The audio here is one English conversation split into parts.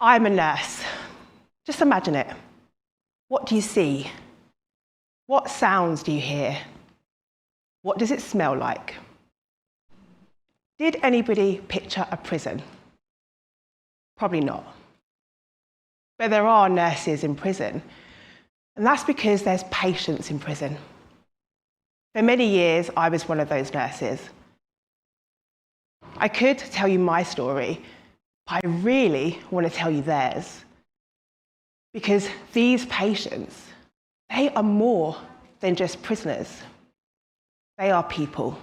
I'm a nurse. Just imagine it. What do you see? What sounds do you hear? What does it smell like? Did anybody picture a prison? Probably not. But there are nurses in prison, and that's because there's patients in prison. For many years, I was one of those nurses. I could tell you my story, but I really want to tell you theirs. Because these patients, they are more than just prisoners. They are people.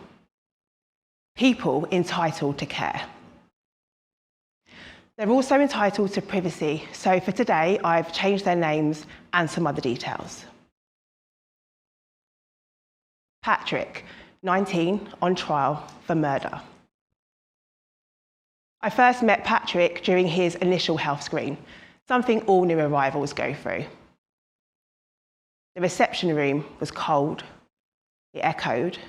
People entitled to care. They're also entitled to privacy, so for today, I've changed their names and some other details. Patrick, 19, on trial for murder. I first met Patrick during his initial health screen, something all new arrivals go through. The reception room was cold. It echoed.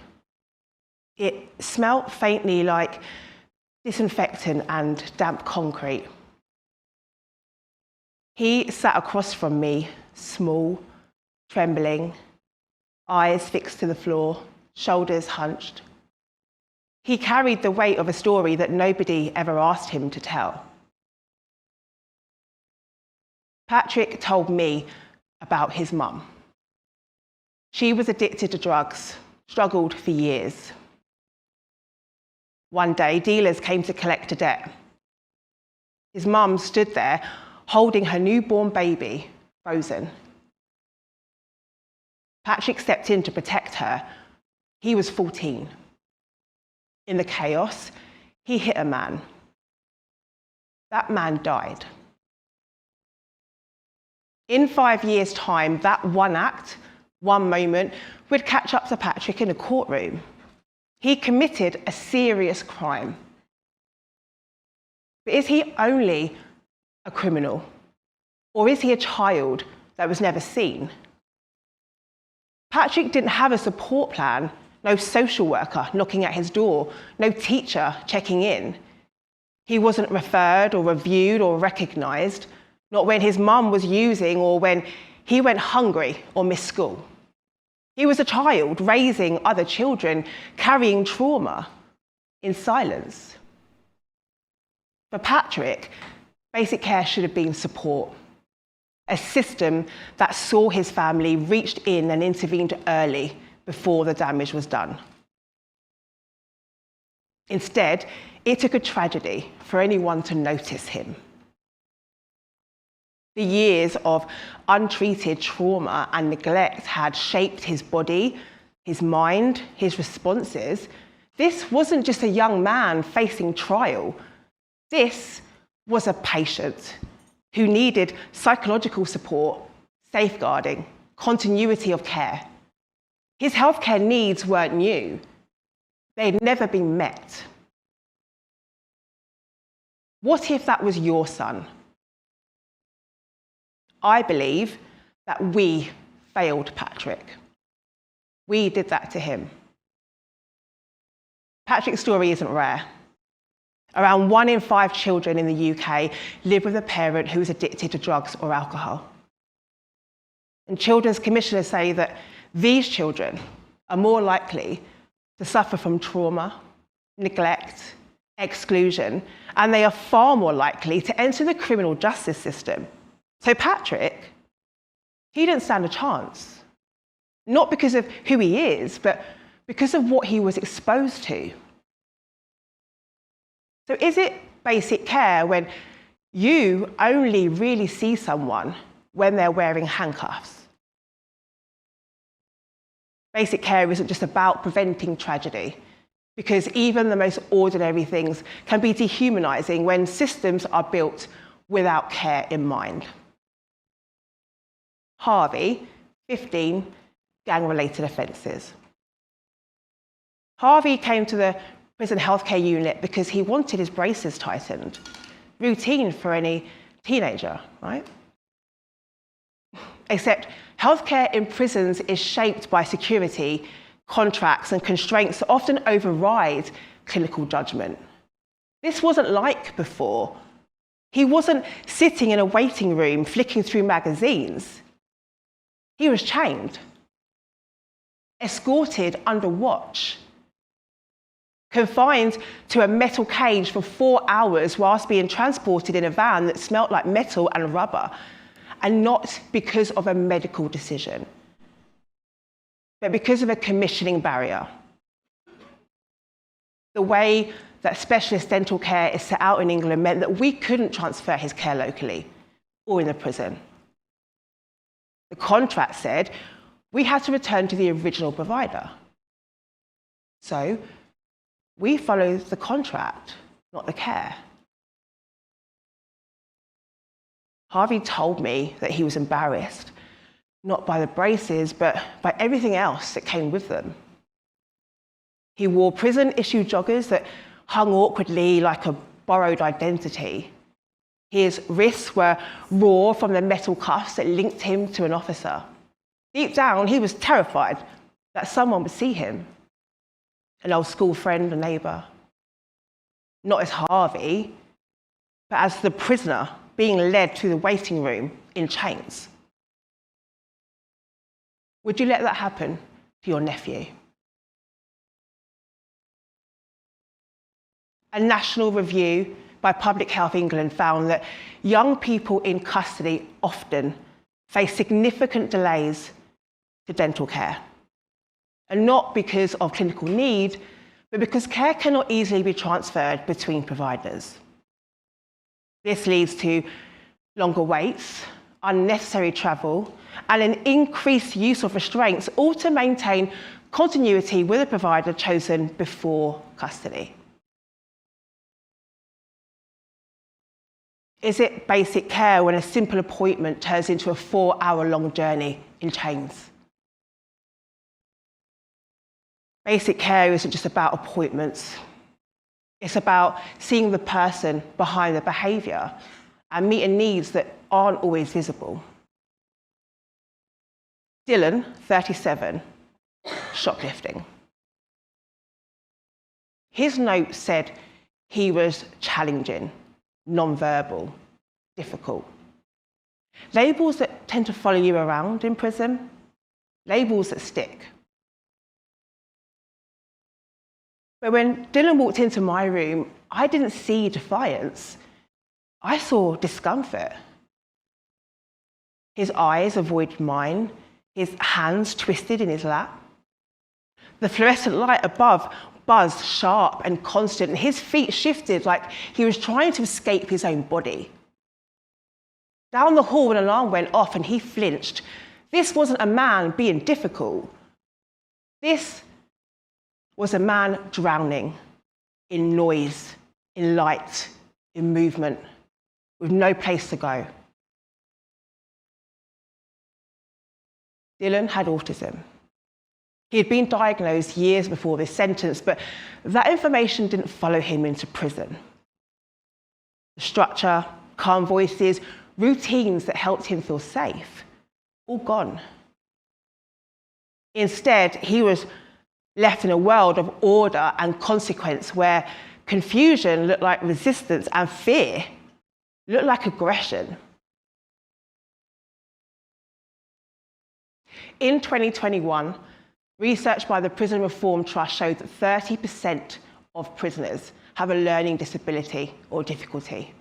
It smelt faintly like disinfectant and damp concrete. He sat across from me, small, trembling, eyes fixed to the floor, shoulders hunched. He carried the weight of a story that nobody ever asked him to tell. Patrick told me about his mum. She was addicted to drugs, struggled for years. One day, dealers came to collect a debt. His mum stood there, holding her newborn baby, frozen. Patrick stepped in to protect her. He was 14. In the chaos, he hit a man. That man died. In 5 years' time, that one act, one moment, would catch up to Patrick in a courtroom. He committed a serious crime. But is he only a criminal? Or is he a child that was never seen? Patrick didn't have a support plan, no social worker knocking at his door, no teacher checking in. He wasn't referred or reviewed or recognised, not when his mum was using or when he went hungry or missed school. He was a child raising other children, carrying trauma in silence. For Patrick, basic care should have been support, a system that saw his family, reached in and intervened early before the damage was done. Instead, it took a tragedy for anyone to notice him. The years of untreated trauma and neglect had shaped his body, his mind, his responses. This wasn't just a young man facing trial. This was a patient who needed psychological support, safeguarding, continuity of care. His healthcare needs weren't new. They'd never been met. What if that was your son? I believe that we failed Patrick. We did that to him. Patrick's story isn't rare. Around 1 in 5 children in the UK live with a parent who is addicted to drugs or alcohol. And children's commissioners say that these children are more likely to suffer from trauma, neglect, exclusion, and they are far more likely to enter the criminal justice system. So Patrick, he didn't stand a chance. Not because of who he is, but because of what he was exposed to. So is it basic care when you only really see someone when they're wearing handcuffs? Basic care isn't just about preventing tragedy, because even the most ordinary things can be dehumanizing when systems are built without care in mind. Harvey, 15, gang-related offences. Harvey came to the prison healthcare unit because he wanted his braces tightened. Routine for any teenager, right? Except healthcare in prisons is shaped by security, contracts and constraints that often override clinical judgment. This wasn't like before. He wasn't sitting in a waiting room flicking through magazines. He was chained, escorted under watch, confined to a metal cage for 4 hours whilst being transported in a van that smelt like metal and rubber, and not because of a medical decision, but because of a commissioning barrier. The way that specialist dental care is set out in England meant that we couldn't transfer his care locally or in the prison. The contract said we had to return to the original provider. So we followed the contract, not the care. Harvey told me that he was embarrassed, not by the braces, but by everything else that came with them. He wore prison-issued joggers that hung awkwardly like a borrowed identity. His wrists were raw from the metal cuffs that linked him to an officer. Deep down, he was terrified that someone would see him, an old school friend, a neighbour. Not as Harvey, but as the prisoner being led to the waiting room in chains. Would you let that happen to your nephew? A national review by Public Health England found that young people in custody often face significant delays to dental care. And not because of clinical need, but because care cannot easily be transferred between providers. This leads to longer waits, unnecessary travel, and an increased use of restraints, all to maintain continuity with a provider chosen before custody. Is it basic care when a simple appointment turns into a 4-hour-long journey in chains? Basic care isn't just about appointments. It's about seeing the person behind the behaviour and meeting needs that aren't always visible. Dylan, 37, shoplifting. His note said he was challenging, non-verbal, difficult. Labels that tend to follow you around in prison, labels that stick. But when Dylan walked into my room, I didn't see defiance. I saw discomfort. His eyes avoided mine, his hands twisted in his lap. The fluorescent light above buzzed sharp and constant, and his feet shifted like he was trying to escape his own body. Down the hall, an alarm went off and he flinched. This wasn't a man being difficult. This was a man drowning in noise, in light, in movement, with no place to go. Dylan had autism. He had been diagnosed years before this sentence, but that information didn't follow him into prison. The structure, calm voices, routines that helped him feel safe, all gone. Instead, he was left in a world of order and consequence where confusion looked like resistance and fear looked like aggression. In 2021, research by the Prison Reform Trust showed that 30% of prisoners have a learning disability or difficulty.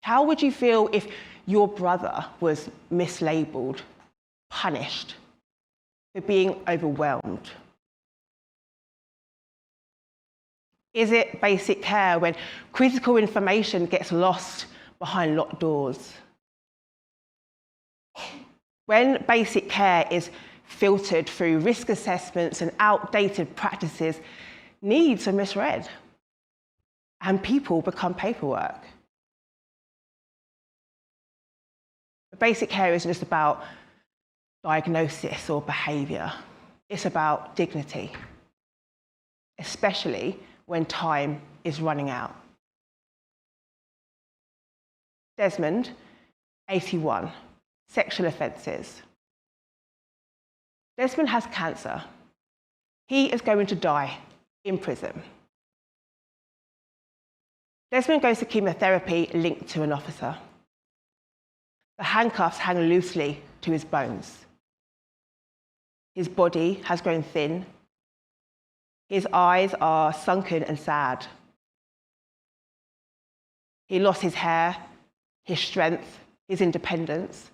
How would you feel if your brother was mislabeled, punished for being overwhelmed? Is it basic care when critical information gets lost behind locked doors? When basic care is filtered through risk assessments and outdated practices, needs are misread and people become paperwork. But basic care isn't just about diagnosis or behaviour. It's about dignity, especially when time is running out. Desmond, 81, sexual offences. Desmond has cancer. He is going to die in prison. Desmond goes to chemotherapy linked to an officer. The handcuffs hang loosely to his bones. His body has grown thin. His eyes are sunken and sad. He lost his hair, his strength, his independence.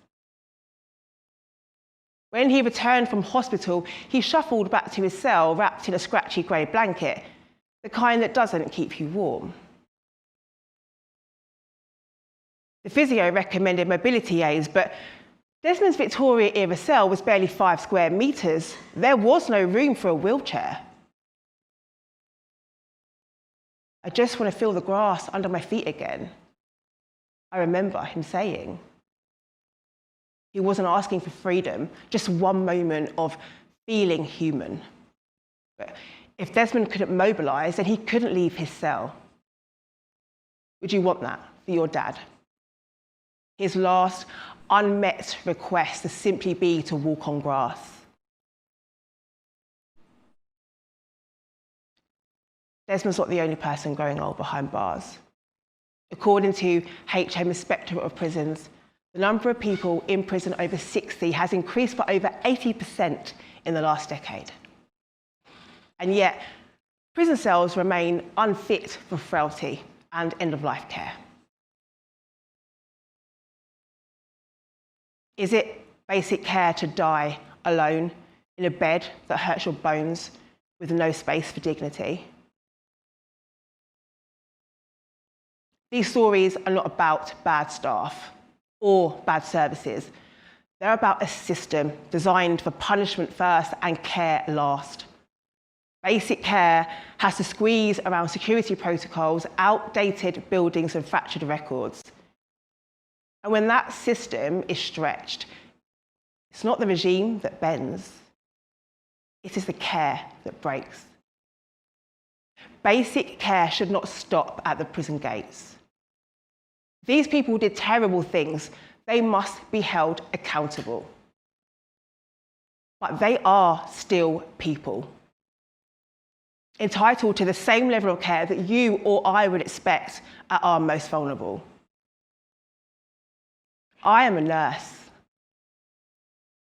When he returned from hospital, he shuffled back to his cell wrapped in a scratchy grey blanket, the kind that doesn't keep you warm. The physio recommended mobility aids, but Desmond's Victoria-era cell was barely 5 square metres. There was no room for a wheelchair. I just want to feel the grass under my feet again, I remember him saying. He wasn't asking for freedom, just one moment of feeling human. But if Desmond couldn't mobilise, then he couldn't leave his cell. Would you want that for your dad? His last unmet request to simply be to walk on grass. Desmond's not the only person growing old behind bars. According to HM Inspectorate of Prisons, the number of people in prison over 60 has increased by over 80% in the last decade. And yet, prison cells remain unfit for frailty and end-of-life care. Is it basic care to die alone in a bed that hurts your bones with no space for dignity? These stories are not about bad staff or bad services. They're about a system designed for punishment first and care last. Basic care has to squeeze around security protocols, outdated buildings and fractured records. And when that system is stretched, it's not the regime that bends, it is the care that breaks. Basic care should not stop at the prison gates. These people did terrible things. They must be held accountable. But they are still people, entitled to the same level of care that you or I would expect at our most vulnerable. I am a nurse.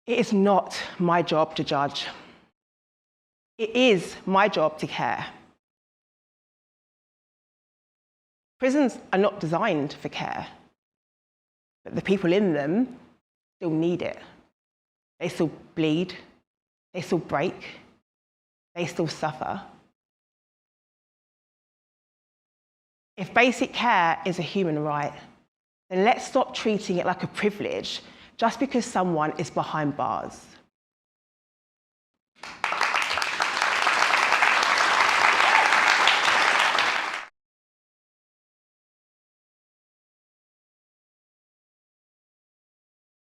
It is not my job to judge. It is my job to care. Prisons are not designed for care, but the people in them still need it. They still bleed, they still break, they still suffer. If basic care is a human right, then let's stop treating it like a privilege just because someone is behind bars.